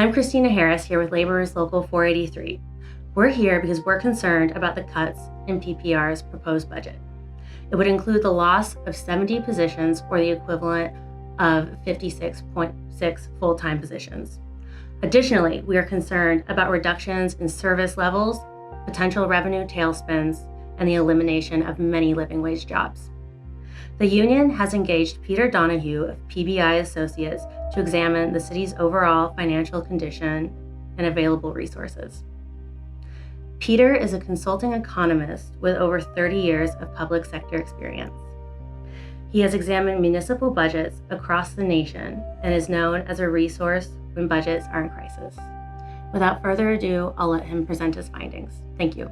I'm Christina Harris here with Laborers Local 483. We're here because we're concerned about the cuts in PPR's proposed budget. It would include the loss of 70 positions, or the equivalent of 56.6 full-time positions. Additionally, we are concerned about reductions in service levels, potential revenue tailspins, and the elimination of many living wage jobs. The union has engaged Peter Donahue of PBI Associates to examine the city's overall financial condition and available resources. Peter is a consulting economist with over 30 years of public sector experience. He has examined municipal budgets across the nation and is known as a resource when budgets are in crisis. Without further ado, I'll let him present his findings. Thank you.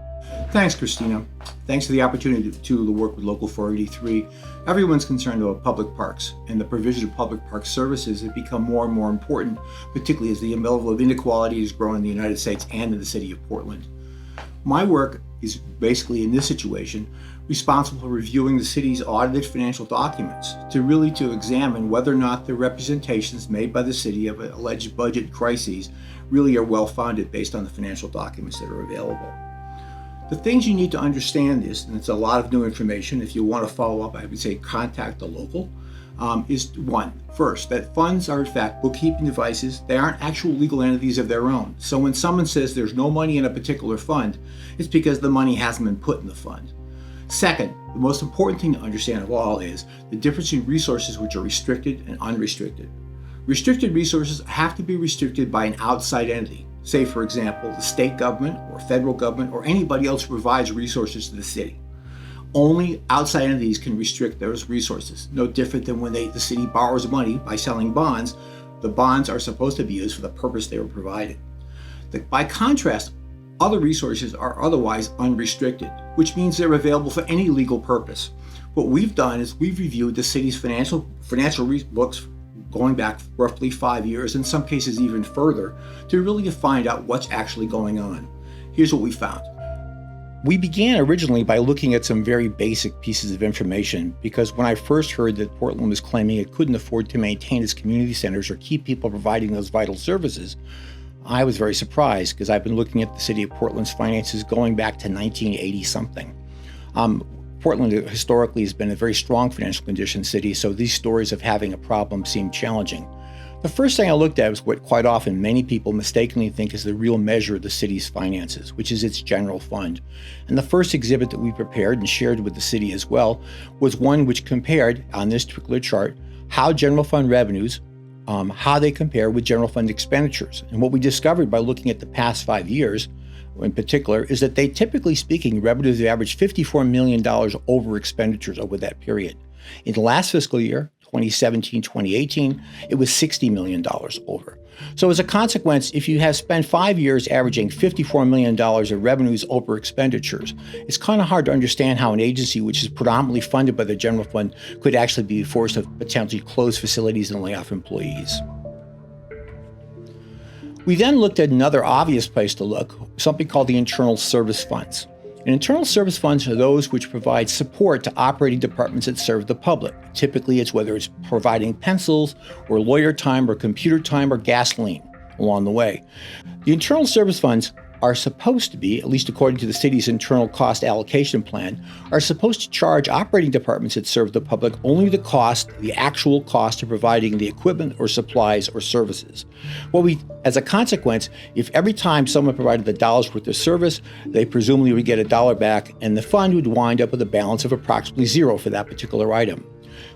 Thanks, Christina. Thanks for the opportunity to work with Local 483. Everyone's concerned about public parks, and the provision of public park services has become more and more important, particularly as the level of inequality is growing in the United States and in the city of Portland. My work is basically, in this situation, responsible for reviewing the city's audited financial documents to examine whether or not the representations made by the city of alleged budget crises really are well-founded based on the financial documents that are available. The things you need to understand is, and it's a lot of new information, if you want to follow up, I would say contact the local, is one, first, that funds are in fact bookkeeping devices. They aren't actual legal entities of their own. So when someone says there's no money in a particular fund, it's because the money hasn't been put in the fund. Second, the most important thing to understand of all is the difference in resources which are restricted and unrestricted. Restricted resources have to be restricted by an outside entity. Say, for example, the state government or federal government or anybody else who provides resources to the city. Only outside entities can restrict those resources. No different than when the city borrows money by selling bonds. The bonds are supposed to be used for the purpose they were provided. By contrast, other resources are otherwise unrestricted, which means they're available for any legal purpose. What we've done is we've reviewed the city's financial books going back roughly 5 years, in some cases even further, to really find out what's actually going on. Here's what we found. We began originally by looking at some very basic pieces of information, because when I first heard that Portland was claiming it couldn't afford to maintain its community centers or keep people providing those vital services, I was very surprised, because I've been looking at the city of Portland's finances going back to 1980-something. Portland historically has been a very strong financial condition city, so these stories of having a problem seem challenging. The first thing I looked at was what quite often many people mistakenly think is the real measure of the city's finances, which is its general fund. And the first exhibit that we prepared and shared with the city as well was one which compared, on this particular chart, how general fund revenues, how they compare with general fund expenditures. And what we discovered by looking at the past 5 years, in particular, is that they, typically speaking, revenues have averaged $54 million over expenditures over that period. In the last fiscal year, 2017-2018, it was $60 million over. So as a consequence, if you have spent 5 years averaging $54 million of revenues over expenditures, it's kind of hard to understand how an agency which is predominantly funded by the general fund could actually be forced to potentially close facilities and lay off employees. We then looked at another obvious place to look, something called the internal service funds. And internal service funds are those which provide support to operating departments that serve the public. Typically, it's whether it's providing pencils or lawyer time or computer time or gasoline along the way. The internal service funds are supposed to be, at least according to the city's internal cost allocation plan, are supposed to charge operating departments that serve the public only the actual cost of providing the equipment or supplies or services. As a consequence, if every time someone provided the dollar's worth of service, they presumably would get $1 back, and the fund would wind up with a balance of approximately zero for that particular item.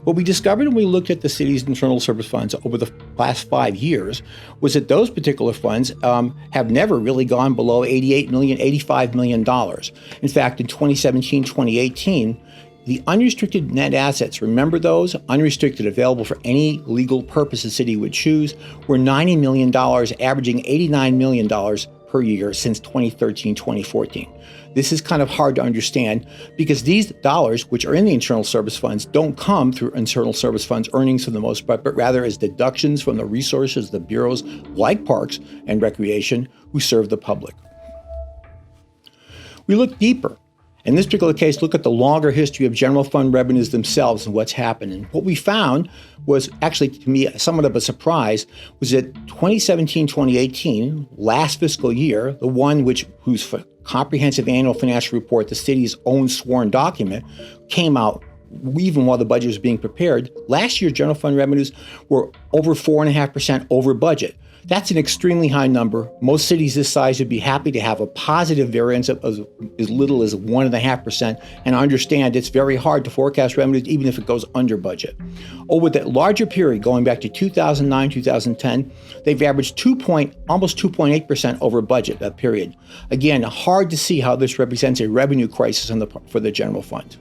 What we discovered when we looked at the city's internal service funds over the last 5 years was that those particular funds have never really gone below $88 million, $85 million. In fact, in 2017-2018, the unrestricted net assets, remember those, unrestricted, available for any legal purpose the city would choose, were $90 million, averaging $89 million per year since 2013-2014. This is kind of hard to understand because these dollars, which are in the internal service funds, don't come through internal service funds earnings for the most part, but rather as deductions from the resources of the bureaus like Parks and Recreation who serve the public. We look deeper In this particular case, look at the longer history of general fund revenues themselves and what's happened. And what we found was actually, to me, somewhat of a surprise, was that 2017-2018, last fiscal year, the one whose comprehensive annual financial report, the city's own sworn document, came out even while the budget was being prepared. Last year's general fund revenues were over 4.5% over budget. That's an extremely high number. Most cities this size would be happy to have a positive variance of as little as 1.5%, and understand it's very hard to forecast revenues even if it goes under budget. Over that larger period, going back to 2009, 2010, they've averaged almost 2.8% over budget that period. Again, hard to see how this represents a revenue crisis for the general fund.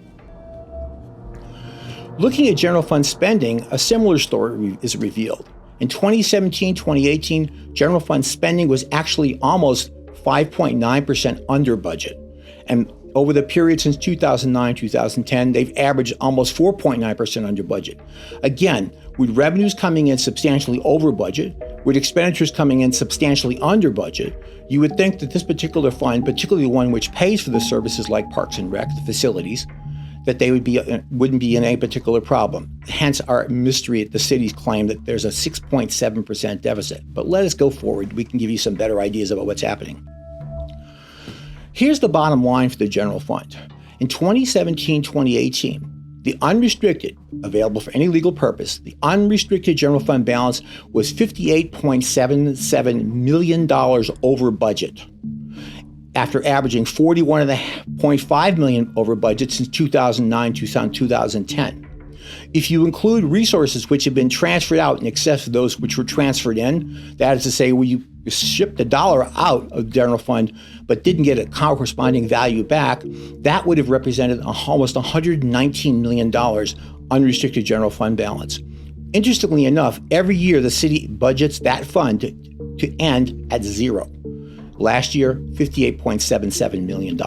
Looking at general fund spending, a similar story is revealed. In 2017-2018, general fund spending was actually almost 5.9% under budget. And over the period since 2009-2010, they've averaged almost 4.9% under budget. Again, with revenues coming in substantially over budget, with expenditures coming in substantially under budget, you would think that this particular fund, particularly the one which pays for the services like Parks and Rec, the facilities, that they wouldn't be in any particular problem. Hence our mystery at the city's claim that there's a 6.7% deficit. But let us go forward. We can give you some better ideas about what's happening. Here's the bottom line for the general fund. In 2017-2018, the unrestricted, available for any legal purpose, the unrestricted general fund balance was $58.77 million over budget, after averaging $41.5 million over budget since 2009 to 2010. If you include resources which have been transferred out in excess of those which were transferred in, that is to say, where you shipped a dollar out of the general fund but didn't get a corresponding value back, that would have represented almost $119 million unrestricted general fund balance. Interestingly enough, every year the city budgets that fund to end at zero. Last year, $58.77 million.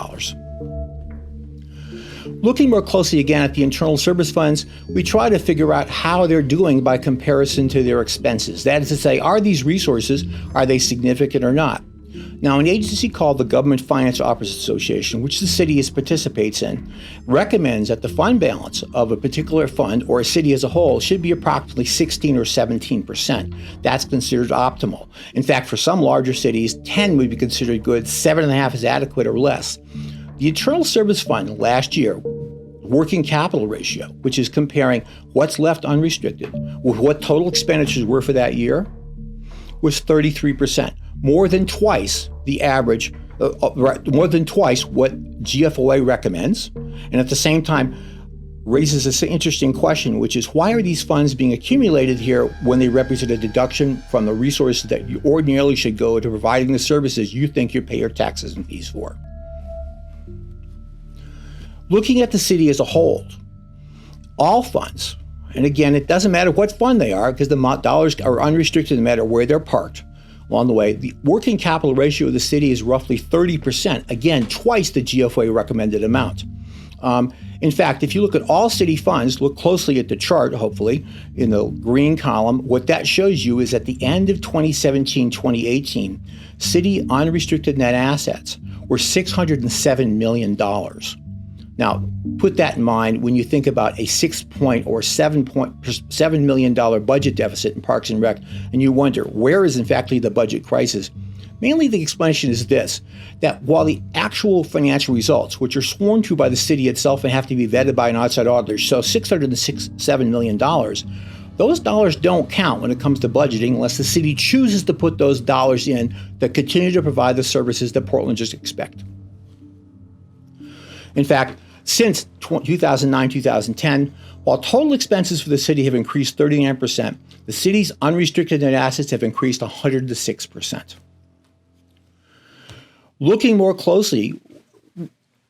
Looking more closely again at the internal service funds, we try to figure out how they're doing by comparison to their expenses. That is to say, are these resources, are they significant or not? Now, an agency called the Government Finance Officers Association, which the city participates in, recommends that the fund balance of a particular fund or a city as a whole should be approximately 16 or 17%. That's considered optimal. In fact, for some larger cities, 10 would be considered good, 7.5 is adequate or less. The Internal Service Fund last year, working capital ratio, which is comparing what's left unrestricted with what total expenditures were for that year, was 33%, more than twice the average, more than twice what GFOA recommends, and at the same time raises this interesting question, which is why are these funds being accumulated here when they represent a deduction from the resources that you ordinarily should go to providing the services you think you pay your taxes and fees for? Looking at the city as a whole, all funds, and again, it doesn't matter what fund they are because the dollars are unrestricted no matter where they're parked. Along the way, the working capital ratio of the city is roughly 30%, again, twice the GFOA recommended amount. In fact, if you look at all city funds, look closely at the chart, hopefully, in the green column, what that shows you is at the end of 2017-2018, city unrestricted net assets were $607 million. Now, put that in mind when you think about a $7 million budget deficit in Parks and Rec, and you wonder, where is in fact the budget crisis? Mainly the explanation is this, that while the actual financial results, which are sworn to by the city itself and have to be vetted by an outside auditor, show $607 million, those dollars don't count when it comes to budgeting unless the city chooses to put those dollars in that continue to provide the services that Portlanders expect. In fact, since 2009-2010, while total expenses for the city have increased 39%, the city's unrestricted net assets have increased 106%. Looking more closely,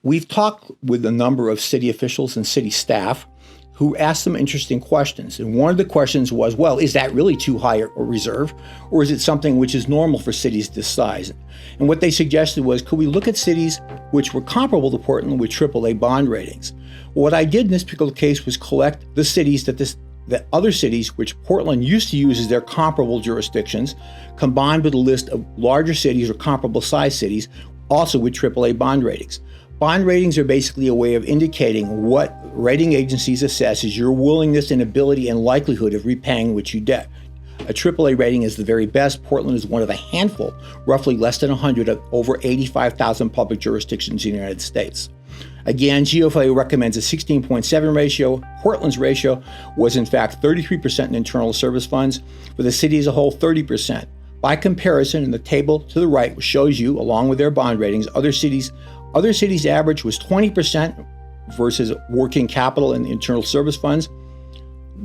we've talked with a number of city officials and city staff who asked some interesting questions. And one of the questions was, well, is that really too high a reserve? Or is it something which is normal for cities this size? And what they suggested was, could we look at cities which were comparable to Portland with AAA bond ratings? What I did in this particular case was collect the cities that other cities which Portland used to use as their comparable jurisdictions, combined with a list of larger cities or comparable size cities, also with AAA bond ratings. Bond ratings are basically a way of indicating what rating agencies assess as your willingness and ability and likelihood of repaying what you debt. A AAA rating is the very best. Portland is one of a handful, roughly less than 100 of over 85,000 public jurisdictions in the United States. Again, GFA recommends a 16.7 ratio. Portland's ratio was in fact 33% in internal service funds, for the city as a whole 30%. By comparison, in the table to the right shows you, along with their bond ratings, other cities' average was 20% versus working capital and internal service funds,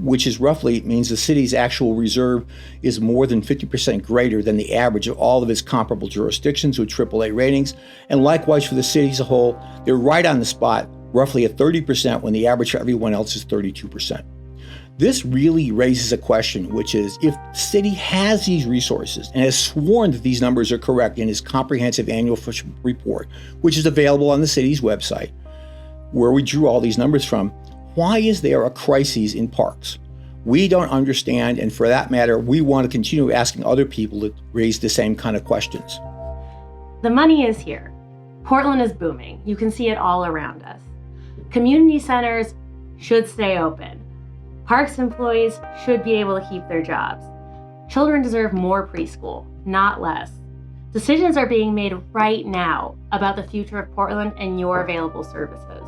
which is roughly means the city's actual reserve is more than 50% greater than the average of all of its comparable jurisdictions with AAA ratings. And likewise for the city as a whole, they're right on the spot, roughly at 30% when the average for everyone else is 32%. This really raises a question, which is if the city has these resources and has sworn that these numbers are correct in its comprehensive annual report, which is available on the city's website, where we drew all these numbers from, why is there a crisis in parks? We don't understand, and for that matter, we want to continue asking other people to raise the same kind of questions. The money is here. Portland is booming. You can see it all around us. Community centers should stay open. Parks employees should be able to keep their jobs. Children deserve more preschool, not less. Decisions are being made right now about the future of Portland and your available services.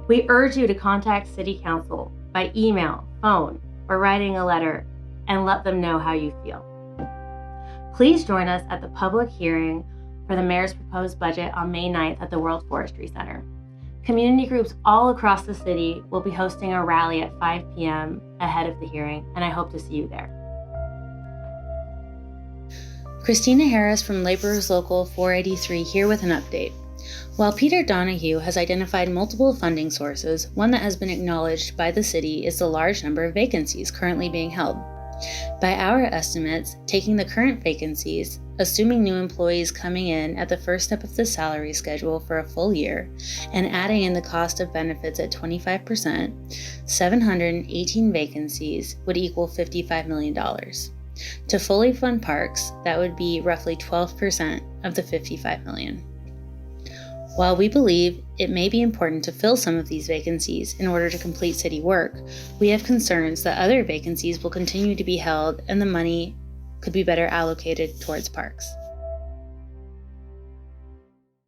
We urge you to contact City Council by email, phone, or writing a letter and let them know how you feel. Please join us at the public hearing for the mayor's proposed budget on May 9th at the World Forestry Center. Community groups all across the city will be hosting a rally at 5 p.m. ahead of the hearing, and I hope to see you there. Christina Harris from Laborers Local 483 here with an update. While Peter Donahue has identified multiple funding sources, one that has been acknowledged by the city is the large number of vacancies currently being held. By our estimates, taking the current vacancies, assuming new employees coming in at the first step of the salary schedule for a full year, and adding in the cost of benefits at 25%, 718 vacancies would equal $55 million. To fully fund parks, that would be roughly 12% of the $55 million. While we believe it may be important to fill some of these vacancies in order to complete city work, we have concerns that other vacancies will continue to be held and the money could be better allocated towards parks.